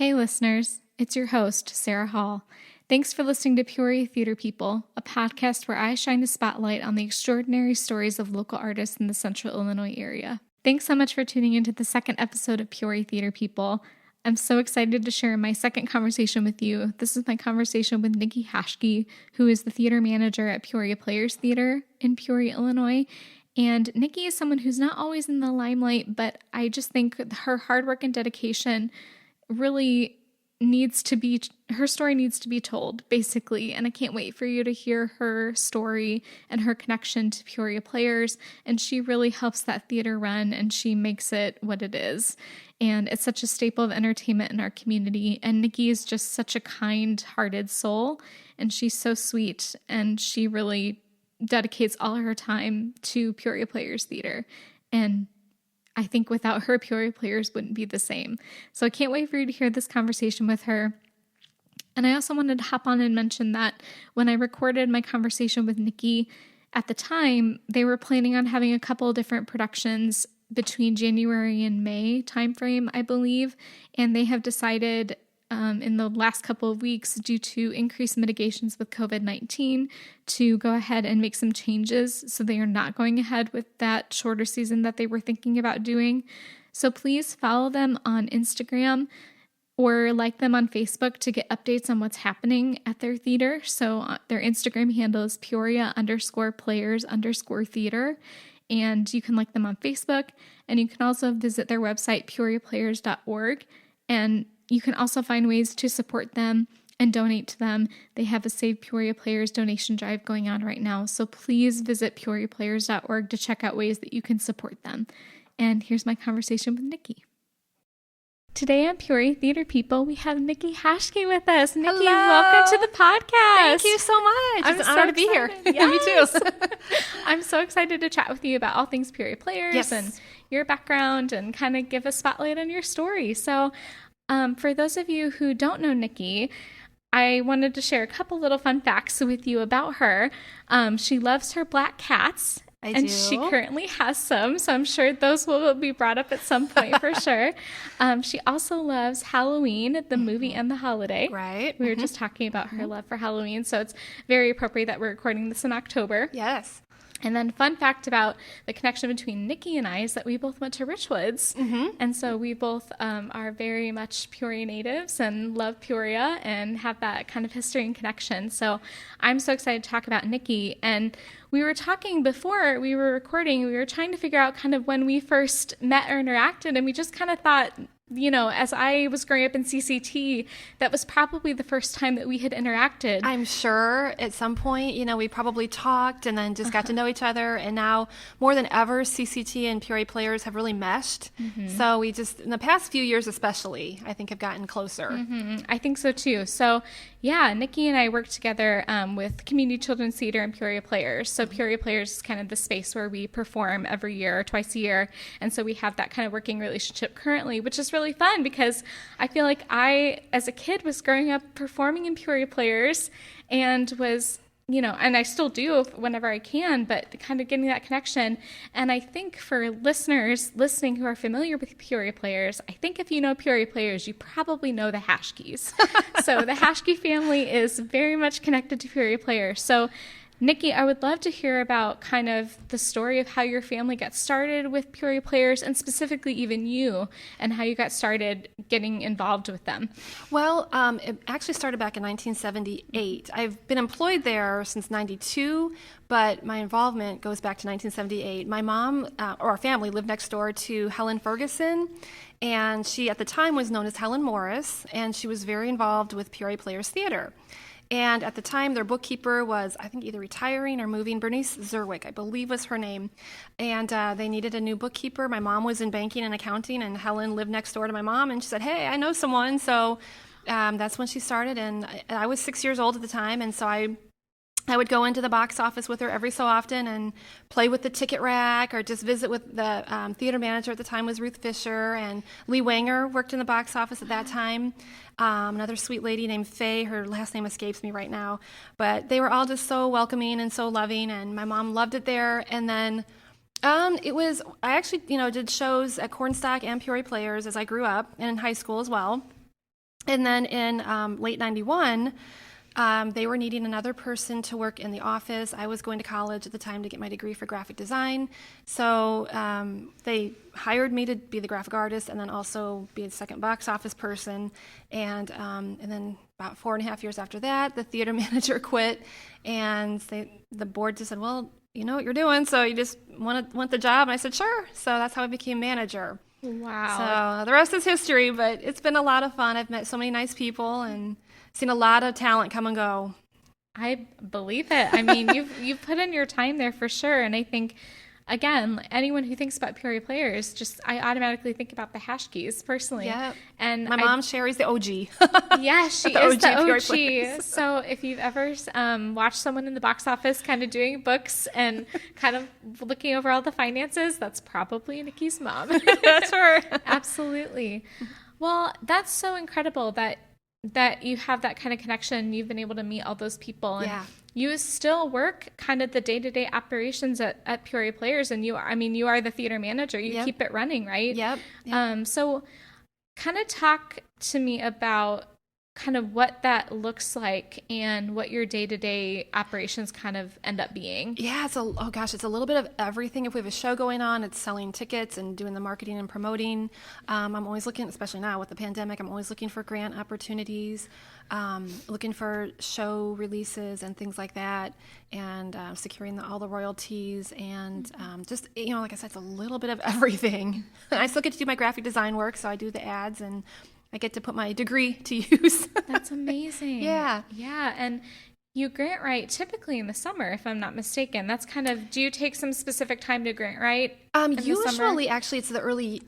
Hey listeners, it's your host, Sarah Hall. Thanks for listening to Peoria Theater People, a podcast where I shine a spotlight on the extraordinary stories of local artists in the central Illinois area. Thanks so much for tuning into the second episode of Peoria Theater People. I'm so excited to share my second conversation with you. This is my conversation with Nicki Haschke, who is the theater manager at Peoria Players Theater in Peoria, Illinois. And Nicki is someone who's not always in the limelight, but I just think her hard work and dedication really her story needs to be told, basically. And I can't wait for you to hear her story and her connection to Peoria Players. And she really helps that theater run, and she makes it what it is. And it's such a staple of entertainment in our community. And Nicki is just such a kind-hearted soul, and she's so sweet, and she really dedicates all her time to Peoria Players Theater. And I think without her, Peoria Players wouldn't be the same. So I can't wait for you to hear this conversation with her. And I also wanted to hop on and mention that when I recorded my conversation with Nicki, at the time, they were planning on having a couple different productions between January and May timeframe, I believe. And they have decided in the last couple of weeks, due to increased mitigations with COVID-19, to go ahead and make some changes. So they are not going ahead with that shorter season that they were thinking about doing. So please follow them on Instagram or like them on Facebook to get updates on what's happening at their theater. So their Instagram handle is Peoria_players_theater. And you can like them on Facebook. And you can also visit their website, peoriaplayers.org. And you can also find ways to support them and donate to them. They have a Save Peoria Players donation drive going on right now. So please visit peoriaplayers.org to check out ways that you can support them. And here's my conversation with Nicki. Today on Peoria Theater People, we have Nicki Haschke with us. Nicki, Hello. welcome to the podcast. Thank you so much. It's an honor to be here. Yes. Me too. I'm so excited to chat with you about all things Peoria Players and your background and kind of give a spotlight on your story. So for those of you who don't know Nicki, I wanted to share a couple little fun facts with you about her. She loves her black cats. I do. She currently has some, so I'm sure those will be brought up at some point for sure. She also loves Halloween, the movie and the holiday. Right. We were just talking about her love for Halloween, so it's very appropriate that we're recording this in October. Yes. And then fun fact about the connection between Nicki and I is that we both went to Richwoods. And so we both are very much Peoria natives and love Peoria and have that kind of history and connection. So I'm so excited to talk about Nicki. And we were talking before we were recording, we were trying to figure out kind of when we first met or interacted. And we just kind of thought, you know, as I was growing up in CCT, that was probably the first time that we had interacted. I'm sure at some point, we probably talked and then just got to know each other. And now more than ever, CCT and Peoria Players have really meshed. So we just, in the past few years especially, I think have gotten closer. I think so too. So yeah, Nicki and I worked together with Community Children's Theater and Peoria Players. So Peoria Players is kind of the space where we perform every year or twice a year. And so we have that kind of working relationship currently, which is really fun because I feel like I, as a kid, was growing up performing in Peoria Players and was, and I still do whenever I can, but kind of getting that connection. And I think for listeners listening who are familiar with Peoria Players, I think if you know Peoria Players, you probably know the Haschkes. So the Haschke family is very much connected to Peoria Players. So Nicki, I would love to hear about kind of the story of how your family got started with Peoria Players and specifically even you and how you got started getting involved with them. Well, it actually started back in 1978. I've been employed there since 92, but my involvement goes back to 1978. My mom, or our family, lived next door to Helen Ferguson, and she at the time was known as Helen Morris, and she was very involved with Peoria Players Theater. And at the time, their bookkeeper was, I think, either retiring or moving. Bernice Zerwick, I believe, was her name. And they needed a new bookkeeper. My mom was in banking and accounting, and Helen lived next door to my mom. And she said, hey, I know someone. So that's when she started. And I was 6 years old at the time, and so I would go into the box office with her every so often and play with the ticket rack or just visit with the theater manager at the time was Ruth Fisher, and Lee Wanger worked in the box office at that time. Another sweet lady named Faye, her last name escapes me right now, but they were all just so welcoming and so loving, and my mom loved it there. And then I actually, did shows at Cornstalk and Peoria Players as I grew up and in high school as well. And then in late 91, they were needing another person to work in the office. I was going to college at the time to get my degree for graphic design. So they hired me to be the graphic artist and then also be the second box office person. And then about 4.5 years after that, the theater manager quit. And the board just said, well, you know what you're doing, so you just want the job? And I said, sure. So that's how I became manager. Wow. So the rest is history, but it's been a lot of fun. I've met so many nice people and seen a lot of talent come and go. I believe it. I mean, you've put in your time there for sure. And I think, again, anyone who thinks about Peoria Players, I automatically think about the Haschkes personally. Yeah. And my mom, Sherry's the OG. Yeah, she is the OG. So if you've ever watched someone in the box office kind of doing books and kind of looking over all the finances, that's probably Nicki's mom. That's her. Absolutely. Well, that's so incredible that you have that kind of connection. You've been able to meet all those people. And yeah. You still work kind of the day-to-day operations at Peoria Players, and you are the theater manager. You Yep. keep it running, right? Yep. So kind of talk to me about kind of what that looks like and what your day-to-day operations kind of end up being. Yeah, it's a little bit of everything. If we have a show going on, it's selling tickets and doing the marketing and promoting. I'm always looking, especially now with the pandemic, I'm always looking for grant opportunities, looking for show releases and things like that, and securing all the royalties, and just, like I said, it's a little bit of everything. I still get to do my graphic design work, so I do the ads, and I get to put my degree to use. That's amazing. Yeah. Yeah. And you grant write typically in the summer, if I'm not mistaken. That's kind of, do you take some specific time to grant write? Usually, actually, it's the early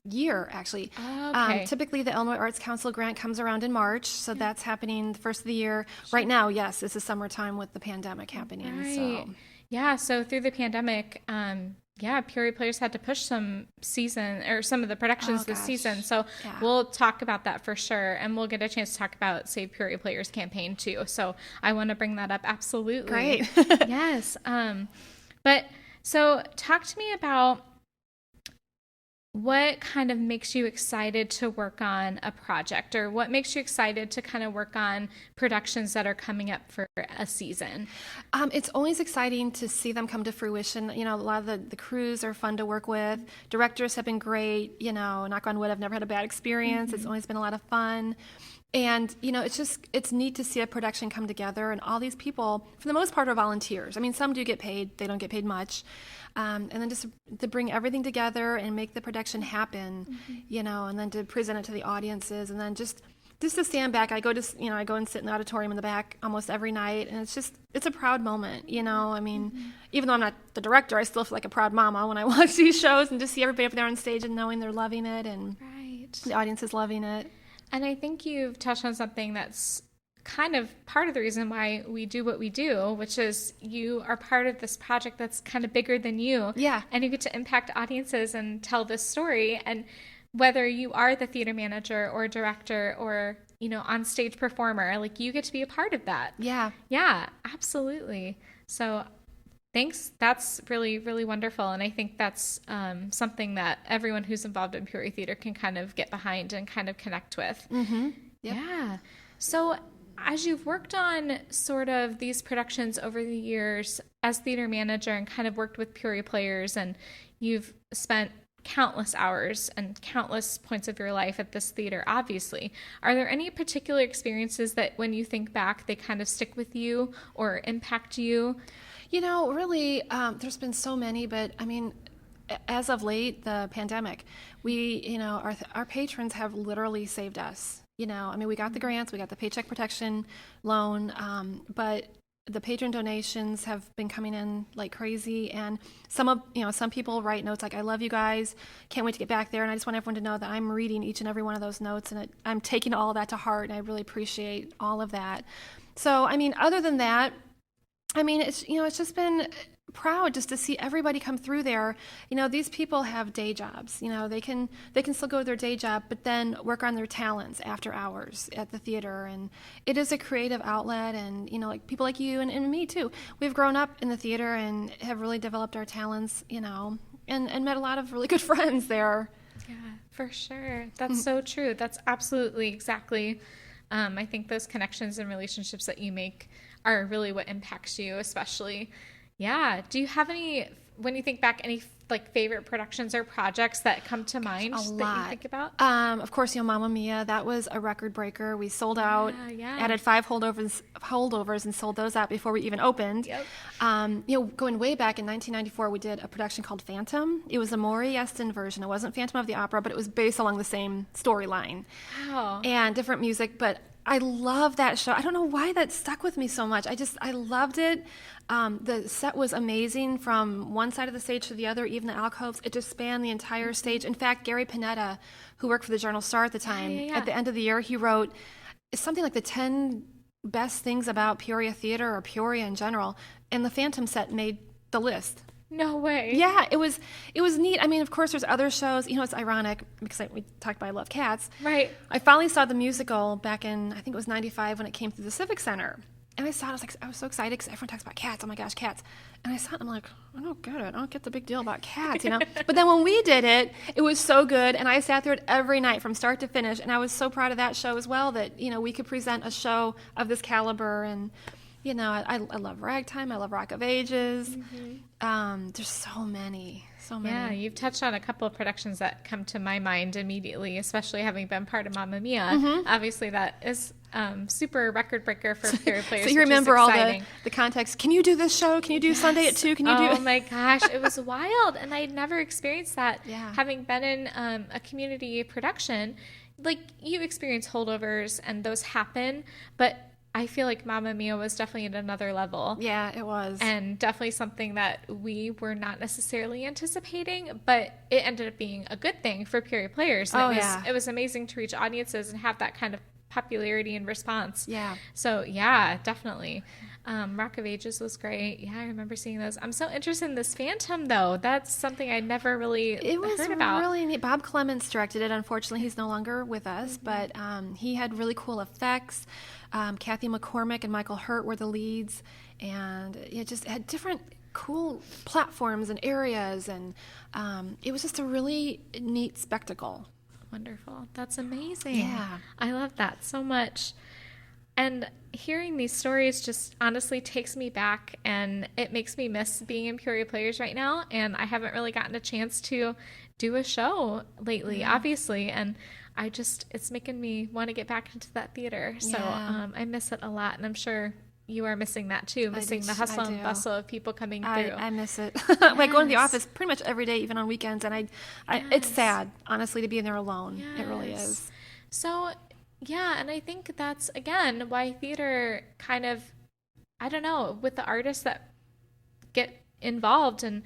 year, actually. Oh, okay. Typically, the Illinois Arts Council grant comes around in March, so that's happening the first of the year. Sure. Right now, yes, this is summertime with the pandemic happening. Right. So. Yeah, so through the pandemic, Peoria Players had to push some of the productions this season. So We'll talk about that for sure. And we'll get a chance to talk about Save Peoria Players campaign too. So I want to bring that up. Absolutely. Great. Yes. But so talk to me about what kind of makes you excited to work on a project, or what makes you excited to kind of work on productions that are coming up for a season? It's always exciting to see them come to fruition. A lot of the crews are fun to work with. Directors have been great. Knock on wood, I've never had a bad experience. Mm-hmm. It's always been a lot of fun. And, it's neat to see a production come together, and all these people, for the most part, are volunteers. I mean, some do get paid. They don't get paid much. And then just to bring everything together and make the production happen, mm-hmm. And then to present it to the audiences, and then just to stand back. I go and sit in the auditorium in the back almost every night, and it's a proud moment, I mean, mm-hmm. even though I'm not the director, I still feel like a proud mama when I watch these shows and just see everybody up there on stage and knowing they're loving it, and the audience is loving it. And I think you've touched on something that's kind of part of the reason why we do what we do, which is you are part of this project that's kind of bigger than you. Yeah. And you get to impact audiences and tell this story. And whether you are the theater manager or director or, on stage performer, like, you get to be a part of that. Yeah. Yeah, absolutely. So thanks. That's really, really wonderful. And I think that's something that everyone who's involved in Peoria Theater can kind of get behind and kind of connect with. Mm-hmm. Yep. Yeah. So as you've worked on sort of these productions over the years as theater manager and kind of worked with Peoria Players, and you've spent countless hours and countless points of your life at this theater, obviously, are there any particular experiences that when you think back, they kind of stick with you or impact you? Really, there's been so many, but I mean, as of late, the pandemic, we, our patrons have literally saved us. We got the grants, we got the Paycheck Protection loan, but the patron donations have been coming in like crazy, and some people write notes like, "I love you guys, can't wait to get back there," and I just want everyone to know that I'm reading each and every one of those notes, and I'm taking all of that to heart, and I really appreciate all of that. So, other than that, it's just been proud just to see everybody come through there. These people have day jobs. They can still go to their day job, but then work on their talents after hours at the theater. And it is a creative outlet. And, like people like you and me too, we've grown up in the theater and have really developed our talents, and met a lot of really good friends there. Yeah, for sure. That's so true. That's absolutely exactly. I think those connections and relationships that you make are really what impacts you, especially. Yeah. Do you have any, when you think back, any like favorite productions or projects that come to mind that you think about? Of course, Mamma Mia, that was a record breaker. We sold out, added 5 holdovers and sold those out before we even opened. Yep. Going way back in 1994, we did a production called Phantom. It was a Maury Eston version. It wasn't Phantom of the Opera, but it was based along the same storyline. Wow. And different music, but I love that show. I don't know why that stuck with me so much. I loved it. The set was amazing from one side of the stage to the other, even the alcoves. It just spanned the entire stage. In fact, Gary Panetta, who worked for the Journal Star at the time, at the end of the year, he wrote something like the 10 best things about Peoria theater or Peoria in general, and the Phantom set made the list. No way. Yeah, it was neat. I mean, of course, there's other shows. It's ironic because we talked about I Love Cats. Right. I finally saw the musical back in, I think it was 95 when it came through the Civic Center. And I saw it, I was so excited because everyone talks about cats. Oh my gosh, cats. And I saw it, I'm like, I don't get it. I don't get the big deal about cats, But then when we did it, it was so good. And I sat through it every night from start to finish. And I was so proud of that show as well that, we could present a show of this caliber. And, I love Ragtime. I love Rock of Ages. Mm-hmm. There's so many. Yeah, you've touched on a couple of productions that come to my mind immediately, especially having been part of Mamma Mia. Mm-hmm. Obviously, that is super record breaker for Peoria players. So you remember all the context. Can you do this show? Can you do Sunday at 2? Can you do? Oh my gosh, it was wild, and I'd never experienced that. Yeah. Having been in a community production, like you experience holdovers, and those happen, but I feel like Mamma Mia was definitely at another level. Yeah, it was. And definitely something that we were not necessarily anticipating, but it ended up being a good thing for Peoria players. And it was amazing to reach audiences and have that kind of popularity and response. Yeah. So, yeah, definitely. Rock of Ages was great. Yeah, I remember seeing those. I'm so interested in this Phantom, though. That's something I never really heard about. It was really neat. Bob Clements directed it. Unfortunately, he's no longer with us, but he had really cool effects. Kathy McCormick and Michael Hurt were the leads, and it just had different cool platforms and areas, and it was just a really neat spectacle. Wonderful. That's amazing. Yeah. I love that so much. And hearing these stories just honestly takes me back, and it makes me miss being in Peoria Players right now. And I haven't really gotten a chance to do a show lately, obviously. And it's making me want to get back into that theater. So I miss it a lot. And I'm sure you are missing that too, missing the hustle and bustle of people coming through. I miss it. I go to the office pretty much every day, even on weekends. And it's sad, honestly, to be in there alone. Yes. It really is. So, yeah, and I think that's, again, why theater kind of, I don't know, with the artists that get involved and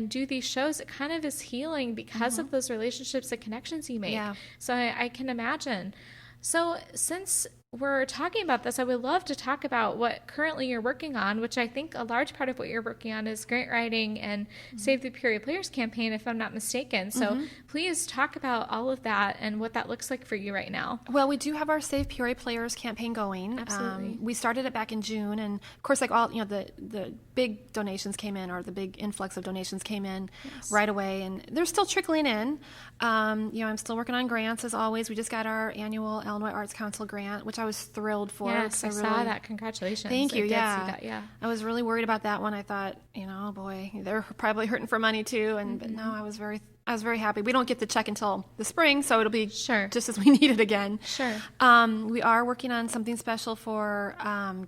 do these shows, it kind of is healing because of those relationships and connections you make. Yeah. So I can imagine. So since we're talking about this, I would love to talk about what currently you're working on, which I think a large part of what you're working on is grant writing and Save the Peoria Players campaign, if I'm not mistaken. So please talk about all of that and what that looks like for you right now. Well, we do have our Save Peoria Players campaign going. Absolutely. We started it back in June, and of course, like all, the big donations came in, or the big influx of donations came in right away, and they're still trickling in. I'm still working on grants as always. We just got our annual Illinois Arts Council grant, which I was thrilled for. Yes, I saw that. Congratulations. Thank you. I did see that, yeah. I was really worried about that one. I thought, oh boy, they're probably hurting for money too. But no, I was very happy. We don't get the check until the spring, so it'll be just as we need it again. Sure. We are working on something special for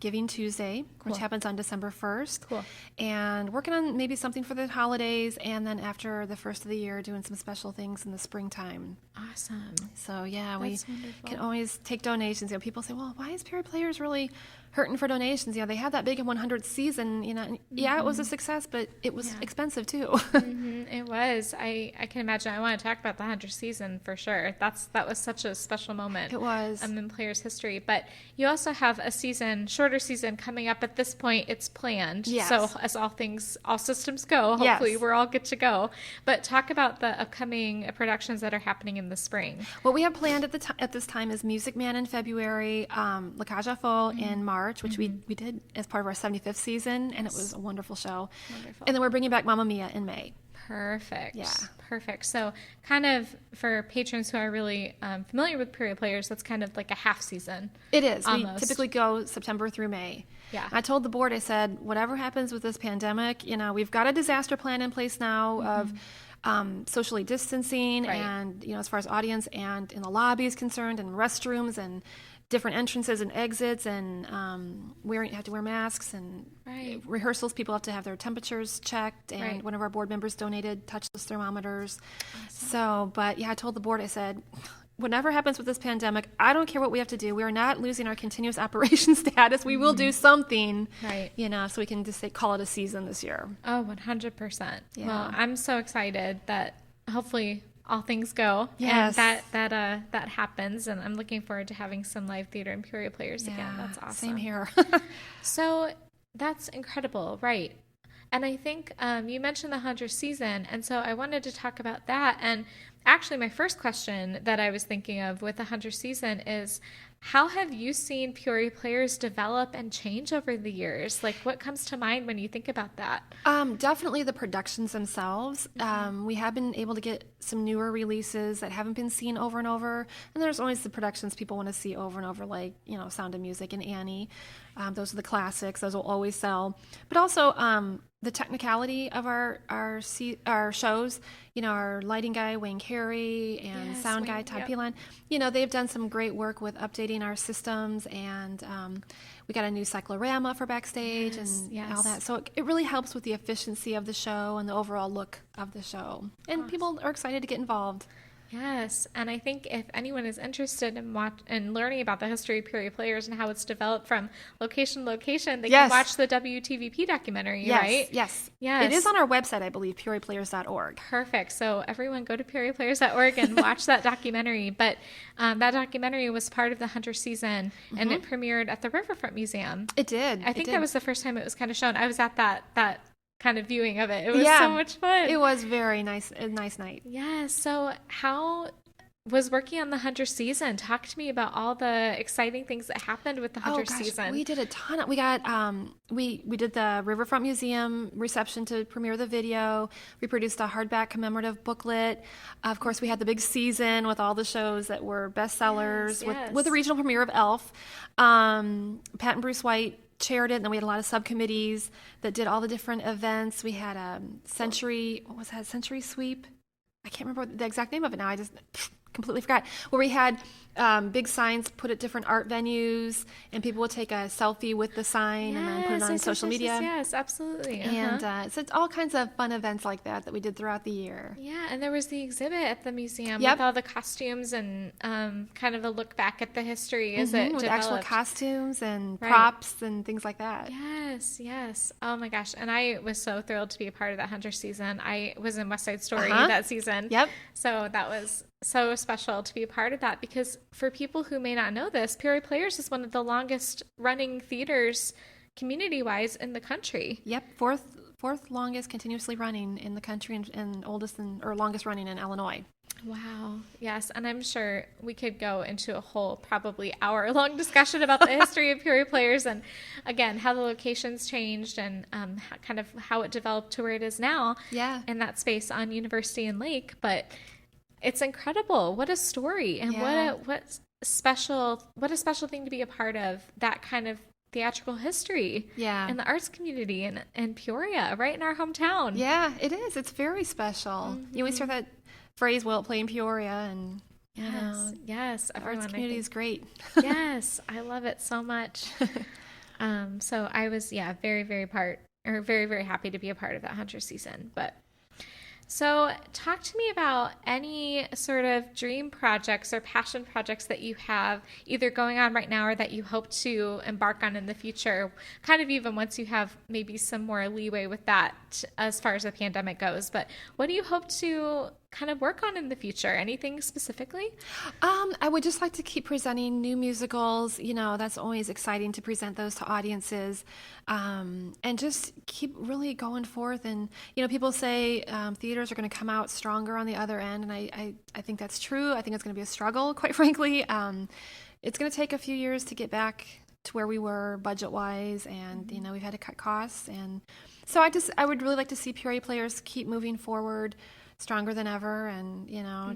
Giving Tuesday, which happens on December 1st. Cool. And working on maybe something for the holidays, and then after the first of the year, doing some special things in the springtime. Awesome. So yeah, That's we wonderful. can always take donations. People say, well, why is Peoria Players really hurting for donations? They had that big 100th season. And yeah, it was a success, but it was expensive too. It was. I can imagine. I want to talk about the 100th season for sure. That was such a special moment. It was. In Players history. But you also have a shorter season coming up. At this point, it's planned. Yes. So as all systems go, hopefully we're all good to go. But talk about the upcoming productions that are happening in the spring. What we have planned at this time is Music Man in February, La Cage aux Folles in March, which we did as part of our 75th season, and it was a wonderful show. Wonderful. And then we're bringing back Mamma Mia in May. Perfect. Yeah. Perfect. So kind of for patrons who are really familiar with Peoria Players, that's kind of like a half season. It is. Almost. We typically go September through May. Yeah. I told the board, I said, whatever happens with this pandemic, we've got a disaster plan in place now of socially distancing Right. and, as far as audience and in the lobby is concerned and restrooms and different entrances and exits and have to wear masks and Right. rehearsals. People have to have their temperatures checked, and Right. one of our board members donated touchless thermometers. So, but yeah, I told the board, I said, whatever happens with this pandemic, I don't care what we have to do. We are not losing our continuous operation status. We will do something, Right. so we can just call it a season this year. Oh, 100%. Yeah. Well, I'm so excited that hopefully all things go. Yes. And that happens. And I'm looking forward to having some live theater and Peoria Players again. That's awesome. Same here. So that's incredible. Right. And I think you mentioned the 100th season. And so I wanted to talk about that. And actually, my first question that I was thinking of with the 100th season is, how have you seen Peoria Players develop and change over the years? Like, what comes to mind when you think about that? Definitely the productions themselves. We have been able to get some newer releases that haven't been seen over and over. And there's always the productions people want to see over and over, like, Sound of Music and Annie. Those are the classics. Those will always sell. But also the technicality of our shows. Our lighting guy, Wayne Carey, and Yes, sound Wayne, guy, Todd yep. Pilon. They've done some great work with updating our systems, and we got a new cyclorama for Backstage and all that. So it really helps with the efficiency of the show and the overall look of the show. And people are excited to get involved. Yes, and I think if anyone is interested in learning about the history of Peoria Players and how it's developed from location to location, they can watch the WTVP documentary, right? Yes. Yes. It is on our website, I believe, peoriaplayers.org. Perfect. So everyone go to peoriaplayers.org and watch that documentary. But that documentary was part of the 100th season, and it premiered at the Riverfront Museum. It did. I think that was the first time it was kind of shown. I was at that kind of viewing of it. It was so much fun. It was very nice, a nice night. Yeah. So how was working on the 100th season? Talk to me about all the exciting things that happened with the 100th season. We did a ton. We got we did the Riverfront Museum reception to premiere the video. We produced a hardback commemorative booklet. Of course, we had the big season with all the shows that were bestsellers. With the regional premiere of Elf. Pat and Bruce White chaired it, and then we had a lot of subcommittees that did all the different events. We had a Century Sweep. I can't remember the exact name of it now. I just completely forgot. Where we had big signs put at different art venues, and people would take a selfie with the sign and then put it on social media. Yes, absolutely. And so it's all kinds of fun events like that we did throughout the year. Yeah, and there was the exhibit at the museum with all the costumes and kind of a look back at the history as it with developed. actual costumes and props and things like that. Yes. Oh my gosh. And I was so thrilled to be a part of that 100th season. I was in West Side Story that season. Yep. So that was so special to be a part of that, because for people who may not know this, Peoria Players is one of the longest running theaters community-wise in the country. Yep, fourth longest continuously running in the country and longest running in Illinois. Wow. Yes. And I'm sure we could go into a whole probably hour-long discussion about the history of Peoria Players and, again, how the locations changed and kind of how it developed to where it is now in that space on University and Lake. But it's incredible. What a story. And what a special thing to be a part of, that kind of theatrical history in the arts community in Peoria, right in our hometown. Yeah, it is. It's very special. You always hear that phrase, "Well, play in Peoria," and yes, the arts community is great. Yes, I love it so much. So I was very, very very, very happy to be a part of that 100th season. So talk to me about any sort of dream projects or passion projects that you have either going on right now or that you hope to embark on in the future, kind of even once you have maybe some more leeway with that as far as the pandemic goes. But what do you hope to kind of work on in the future? Anything specifically? I would just like to keep presenting new musicals. That's always exciting to present those to audiences, and just keep really going forth. And, people say theaters are going to come out stronger on the other end, and I think that's true. I think it's going to be a struggle, quite frankly. It's going to take a few years to get back to where we were budget-wise, and, you know, we've had to cut costs. And so I would really like to see Peoria players keep moving forward stronger than ever. And, you know,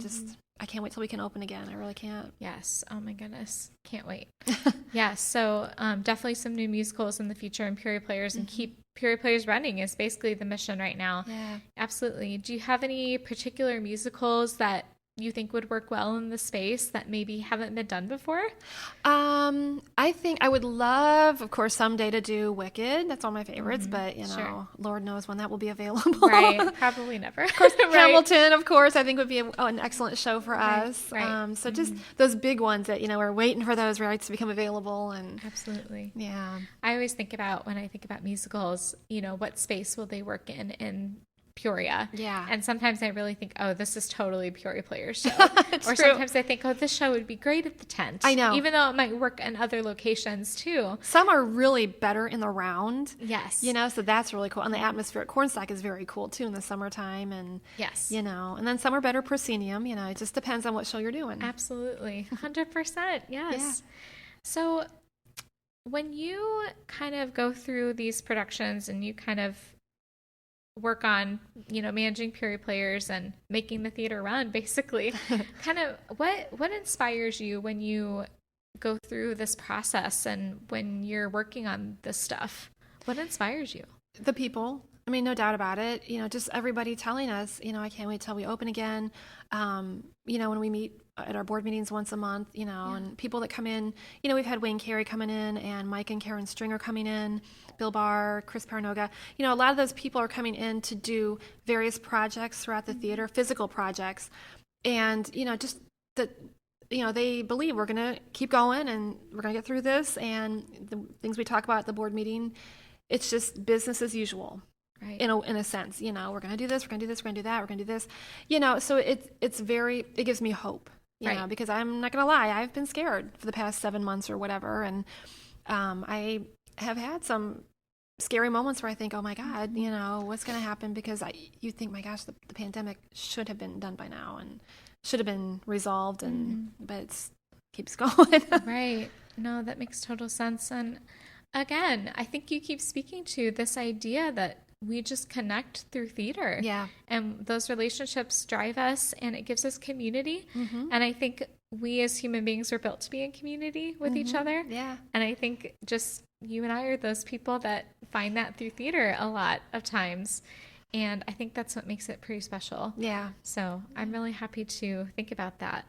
I can't wait till we can open again. I really can't. Yes. Oh my goodness. Can't wait. Yes. So definitely some new musicals in the future, and Peoria players, and keep Peoria players running is basically the mission right now. Yeah. Absolutely. Do you have any particular musicals that you think would work well in the space that maybe haven't been done before? I think I would love, of course, someday to do Wicked. That's all my favorites, but, you know, Sure. Lord knows when that will be available. Right. Probably never. Of course, Right. Hamilton, of course, I think would be an excellent show for us. Right. So just those big ones that, you know, we're waiting for those rights to become available. And Absolutely. yeah. I always think about, when I think about musicals, you know, what space will they work in Peoria? Yeah. And sometimes I really think, oh, this is totally Peoria players show. True. Or sometimes I think, oh, this show would be great at the tent. I know. Even though it might work in other locations too. Some are really better in the round. Yes. You know, so that's really cool. And the atmosphere at Cornstalk is very cool too in the summertime. And, Yes. you know, and then some are better proscenium. You know, it just depends on what show you're doing. Absolutely. 100%. Yes. So when you kind of go through these productions and you kind of work on, you know, managing Peoria players and making the theater run, basically, kind of what inspires you when you go through this process and when you're working on this stuff? What inspires you? The people. I mean, no doubt about it. You know, just everybody telling us, you know, I can't wait till we open again. You know, when we meet at our board meetings once a month, you know, and people that come in, you know, we've had Wayne Carey coming in and Mike and Karen Stringer coming in, Bill Barr, Chris Paranoga. You know, a lot of those people are coming in to do various projects throughout the theater, physical projects. And, you know, just that, you know, they believe we're going to keep going and we're going to get through this. And the things we talk about at the board meeting, it's just business as usual. Right. In a sense, you know, we're going to do this, we're going to do this, we're going to do that, we're going to do this, you know, so it gives me hope, you know, because I'm not going to lie, I've been scared for the past 7 months or whatever. And I have had some scary moments where I think, oh my God, you know, what's going to happen? Because you think, my gosh, the pandemic should have been done by now and should have been resolved, and but it keeps going. Right. No, that makes total sense. And again, I think you keep speaking to this idea that we just connect through theater. Yeah. And those relationships drive us, and it gives us community. And I think we as human beings are built to be in community with each other. Yeah. And I think just you and I are those people that find that through theater a lot of times. And I think that's what makes it pretty special. Yeah. So I'm really happy to think about that.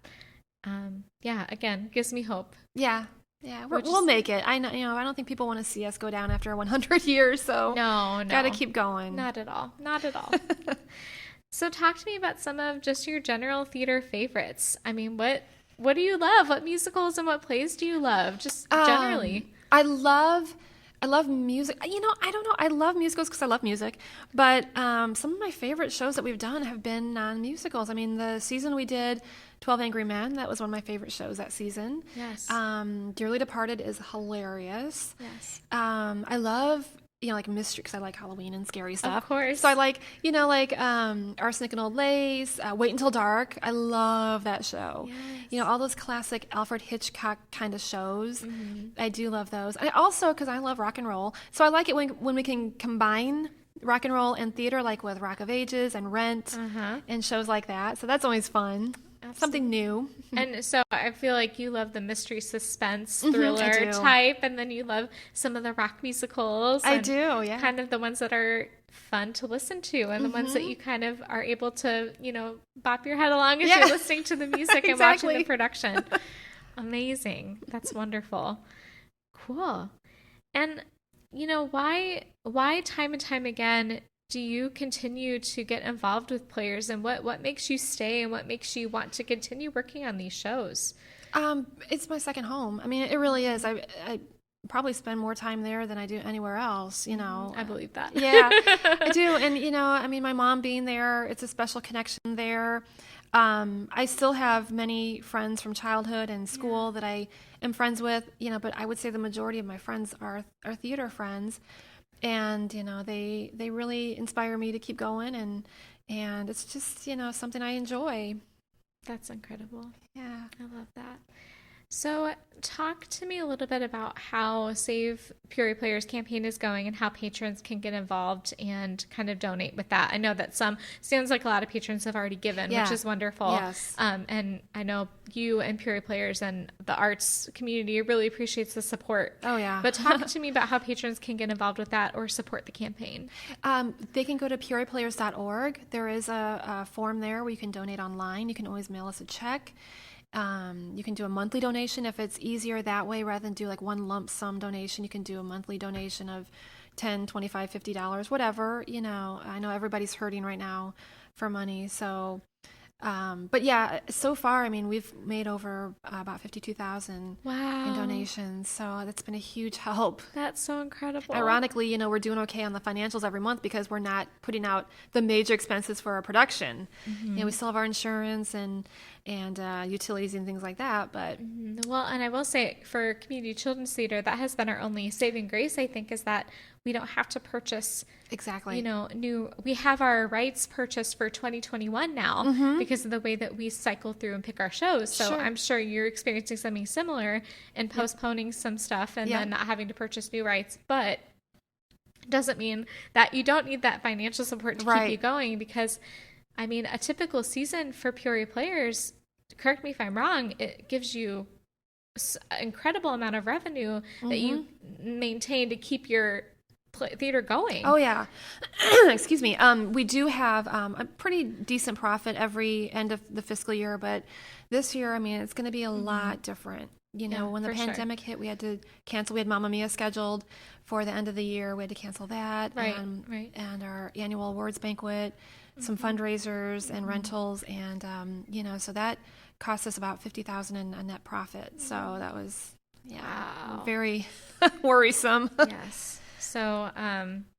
Yeah, again, gives me hope. Yeah. Yeah, we'll make it. I know, you know, I don't think people want to see us go down after 100 years, so no. Got to keep going. Not at all. Not at all. So talk to me about some of just your general theater favorites. I mean, what do you love? What musicals and what plays do you love? Just generally. I love music. You know, I don't know. I love musicals because I love music. But some of my favorite shows that we've done have been non-musicals. I mean, the season we did 12 Angry Men, that was one of my favorite shows that season. Yes. Dearly Departed is hilarious. Yes. I love, you know, like mystery, because I like Halloween and scary stuff. Of course. So I like, you know, like Arsenic and Old Lace, Wait Until Dark. I love that show. Yes. You know, all those classic Alfred Hitchcock kind of shows. I do love those. I also, because I love rock and roll, so I like it when we can combine rock and roll and theater, like with Rock of Ages and Rent and shows like that. So that's always fun. Absolutely. Something new. And so I feel like you love the mystery suspense thriller type, and then you love some of the rock musicals. I do, yeah. Kind of the ones that are fun to listen to, and the ones that you kind of are able to, you know, bop your head along as you're listening to the music and watching the production. Amazing. That's wonderful. Cool. And, you know, why time and time again do you continue to get involved with players, and what makes you stay and what makes you want to continue working on these shows? It's my second home. I mean, it really is. I probably spend more time there than I do anywhere else, you know. I believe that. Yeah, I do. And, you know, I mean, my mom being there, it's a special connection there. I still have many friends from childhood and school that I am friends with, you know, but I would say the majority of my friends are theater friends. And, you know, they really inspire me to keep going, and it's just, you know, something I enjoy. That's incredible. Yeah. I love that. So, talk to me a little bit about how Save Peoria Players campaign is going and how patrons can get involved and kind of donate with that. I know that sounds like a lot of patrons have already given, which is wonderful. Yes. And I know you and Peoria Players and the arts community really appreciates the support. Oh, yeah. But talk to me about how patrons can get involved with that or support the campaign. They can go to peoriaplayers.org. There is a form there where you can donate online. You can always mail us a check. You can do a monthly donation if it's easier that way rather than do like one lump sum donation. You can do a monthly donation of $10, $25, $50, whatever. I know everybody's hurting right now for money. So, but yeah, so far, I mean, we've made over about 52,000 in donations. So that's been a huge help. That's so incredible. Ironically, we're doing okay on the financials every month because we're not putting out the major expenses for our production. We still have our insurance and utilities and things like that. But well, and I will say for community children's theater, that has been our only saving grace, I think, is that we don't have to purchase we have our rights purchased for 2021 now because of the way that we cycle through and pick our shows. So I'm sure you're experiencing something similar and postponing some stuff and then not having to purchase new rights. But it doesn't mean that you don't need that financial support to keep you going, because I mean, a typical season for Peoria Players, correct me if I'm wrong, it gives you an incredible amount of revenue that you maintain to keep your theater going. Oh, yeah. Excuse me. We do have a pretty decent profit every end of the fiscal year, but this year, I mean, it's going to be a lot different. When the pandemic hit, we had to cancel. We had Mamma Mia scheduled for the end of the year. We had to cancel that. And our annual awards banquet, some fundraisers and rentals. And, so that cost us about $50,000 in a net profit. So that was, very worrisome. Yes. So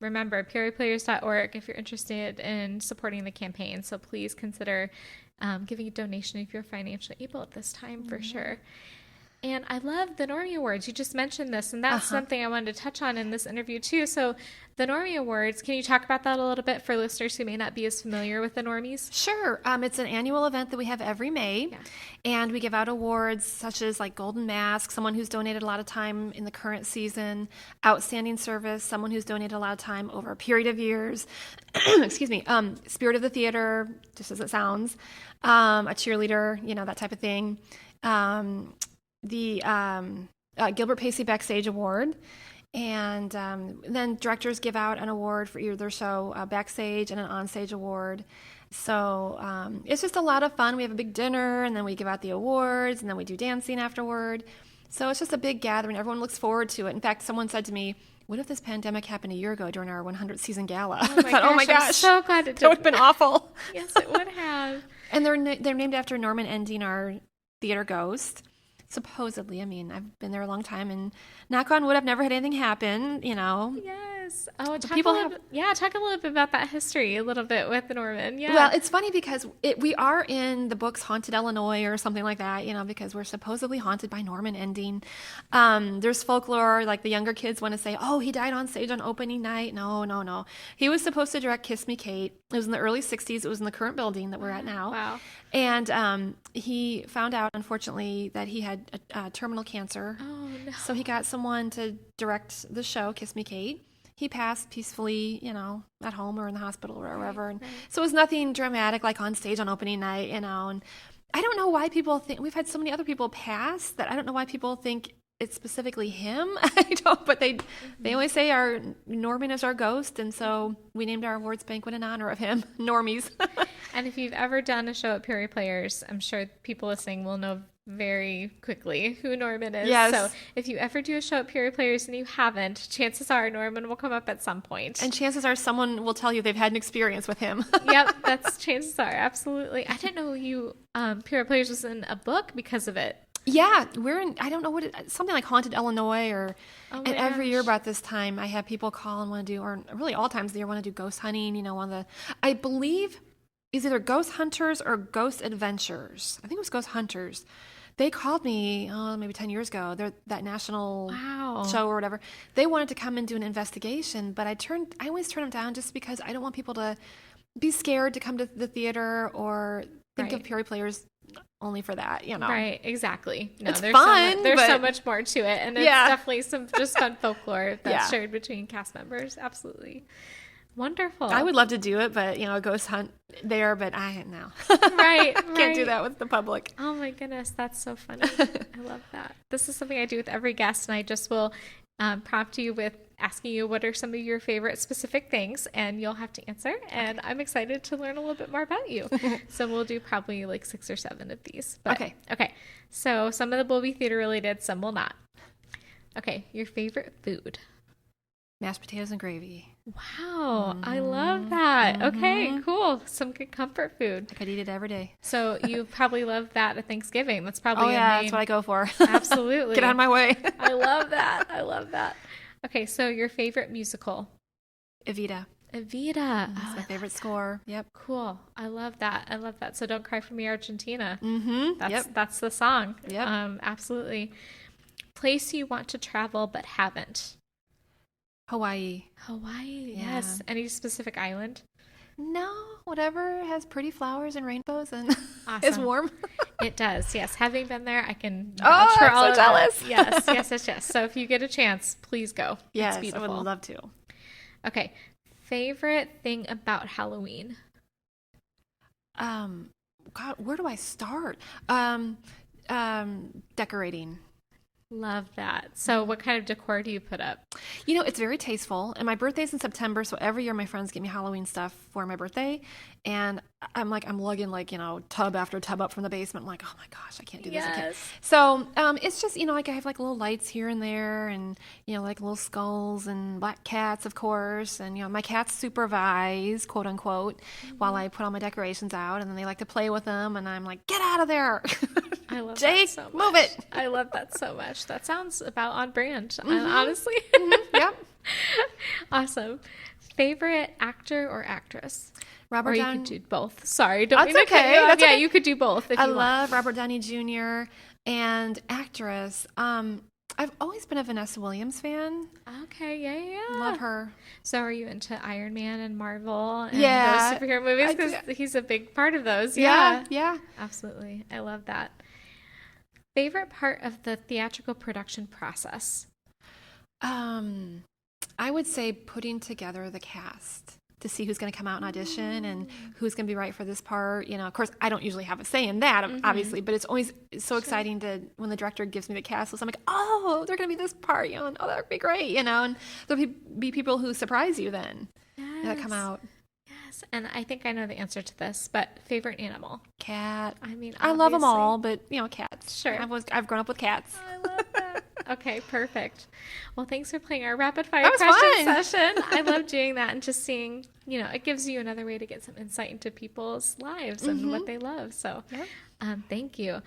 remember, peoriaplayers.org if you're interested in supporting the campaign. So please consider giving a donation if you're financially able at this time for sure. And I love the Normie Awards. You just mentioned this, and that's something I wanted to touch on in this interview too. So the Normie Awards, can you talk about that a little bit for listeners who may not be as familiar with the Normies? Sure. It's an annual event that we have every May, and we give out awards such as like Golden Mask, someone who's donated a lot of time in the current season, Outstanding Service, someone who's donated a lot of time over a period of years, excuse me, Spirit of the Theater, just as it sounds, a cheerleader, that type of thing. The Gilbert Pacey Backstage Award, and then directors give out an award for either show, Backstage and an Onstage Award. So it's just a lot of fun. We have a big dinner, and then we give out the awards, and then we do dancing afterward. So it's just a big gathering. Everyone looks forward to it. In fact, someone said to me, what if this pandemic happened a year ago during our 100th season gala? Oh my gosh. I'm so glad it did. That would have been awful. Yes, it would have. And they're named after Norman Ending, our theater ghost. Supposedly. I mean, I've been there a long time, and knock on wood, I've never had anything happen, Yes. Oh, talk a little bit about that history a little bit with Norman. Yeah. Well, it's funny because we are in the books Haunted Illinois or something like that, because we're supposedly haunted by Norman Ending. There's folklore, like the younger kids want to say, oh, he died on stage on opening night. No. He was supposed to direct Kiss Me, Kate. It was in the early 60s. It was in the current building that we're at now. Wow. And he found out, unfortunately, that he had terminal cancer. Oh, no. So he got someone to direct the show, Kiss Me, Kate. He passed peacefully, at home or in the hospital or wherever. And so it was nothing dramatic like on stage on opening night, and I don't know why people think, we've had so many other people pass that I don't know why people think it's specifically him. I don't, but they always say our Norman is our ghost, and so we named our awards banquet in honor of him, Normies. And if you've ever done a show at Peoria Players, I'm sure people listening will know very quickly who Norman is. Yes. So if you ever do a show at Peoria Players and you haven't, chances are Norman will come up at some point. And chances are someone will tell you they've had an experience with him. Yep, that's chances are, absolutely. I didn't know you, Peoria Players was in a book because of it. Yeah, we're in, I don't know something like Haunted Illinois and every year about this time I have people call and want to do, or really all times of the year want to do ghost hunting, I believe it's either Ghost Hunters or Ghost Adventures. I think it was Ghost Hunters. They called me, maybe 10 years ago. They're that national show or whatever. They wanted to come and do an investigation, but I always turn them down just because I don't want people to be scared to come to the theater, or think of Peoria Players only for that, Right, exactly. No, it's there's fun. There's so much more to it, and it's definitely some just fun folklore that's shared between cast members. Absolutely. Wonderful. I would love to do it, but a ghost hunt there, but I no. Right. Can't do that with the public. Oh my goodness, that's so funny. I love that. This is something I do with every guest, and I just will prompt you with asking you what are some of your favorite specific things, and you'll have to answer. And I'm excited to learn a little bit more about you. So we'll do probably like 6 or 7 of these. But, okay. So some of them will be theater related, some will not. Okay, your favorite food? Mashed potatoes and gravy. Wow, I love that. Okay, cool. Some good comfort food. I could eat it every day. So you probably love that at Thanksgiving. That's probably that's what I go for. Absolutely. Get out of my way. I love that. Okay, so your favorite musical? Evita. That's my favorite score. Yep. Cool. I love that. So Don't Cry for Me, Argentina. Mm-hmm. That's the song. Yep. Absolutely. Place you want to travel but haven't? Hawaii. Yes. Any specific island? No, whatever has pretty flowers and rainbows and awesome. is warm. It does, yes. Having been there, I can vouch for all of jealous. That. Yes. So if you get a chance, please go. Yes, it's beautiful. I would love to. Okay. Favorite thing about Halloween? God, where do I start? Decorating. Love that. So what kind of decor do you put up? It's very tasteful. And my birthday's in September, so every year my friends get me Halloween stuff for my birthday. And I'm lugging tub after tub up from the basement. I'm like, oh my gosh, I can't do this. Yes. So it's just, I have little lights here and there and, little skulls and black cats, of course. And, my cats supervise, quote unquote, while I put all my decorations out. And then they like to play with them. And I'm like, get out of there. I love Jake, that so much. Move it. I love that so much. That sounds about on brand, honestly. Yep. Awesome. Favorite actor or actress? Robert Downey. You could do both. Sorry, don't That's mean to cut okay. you off. That's okay. You could do both if you want. I love Robert Downey Jr. and actress. I've always been a Vanessa Williams fan. Okay, yeah. Love her. So are you into Iron Man and Marvel and those superhero movies? Because he's a big part of those. Yeah. Absolutely. I love that. Favorite part of the theatrical production process? I would say putting together the cast to see who's going to come out and audition and who's going to be right for this part. Of course, I don't usually have a say in that, obviously, but it's always so exciting when the director gives me the cast list. I'm like, oh, they're going to be this part, and oh, that would be great, and there'll be people who surprise you then that come out. Yes, and I think I know the answer to this, but favorite animal? Cat. I mean, I love them all, but cats. Sure. I've grown up with cats. I love that. Okay, perfect. Well, thanks for playing our rapid fire question session. I love doing that and just seeing, it gives you another way to get some insight into people's lives and what they love. So, thank you.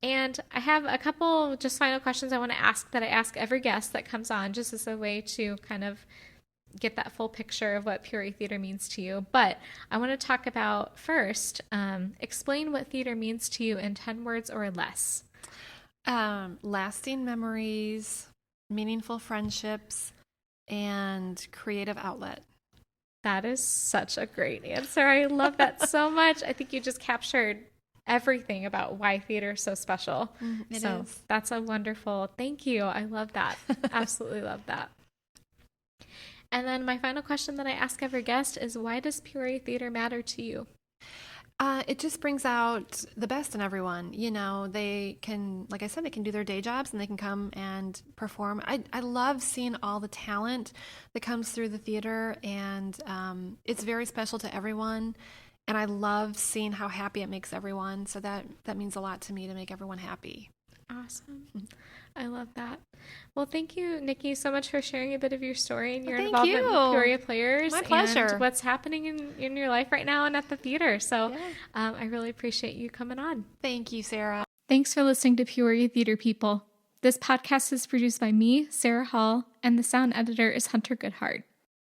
And I have a couple just final questions I want to ask that I ask every guest that comes on, just as a way to kind of get that full picture of what Peoria Theater means to you. But I want to talk about first, explain what theater means to you in 10 words or less. Lasting memories, meaningful friendships, and creative outlet. That is such a great answer. I love that so much. I think you just captured everything about why theater is so special. It is. That's a wonderful, thank you. I love that. Absolutely love that. And then my final question that I ask every guest is, why does Peoria Theater matter to you? It just brings out the best in everyone. They can, like I said, they can do their day jobs and they can come and perform. I love seeing all the talent that comes through the theater, and it's very special to everyone. And I love seeing how happy it makes everyone. So that means a lot to me, to make everyone happy. Awesome. I love that. Well, thank you, Nicki, so much for sharing a bit of your story and your Thank involvement you. with Peoria Players. My pleasure. And what's happening in your life right now and at the theater. So I really appreciate you coming on. Thank you, Sarah. Thanks for listening to Peoria Theater People. This podcast is produced by me, Sarah Hall, and the sound editor is Hunter Goodhart.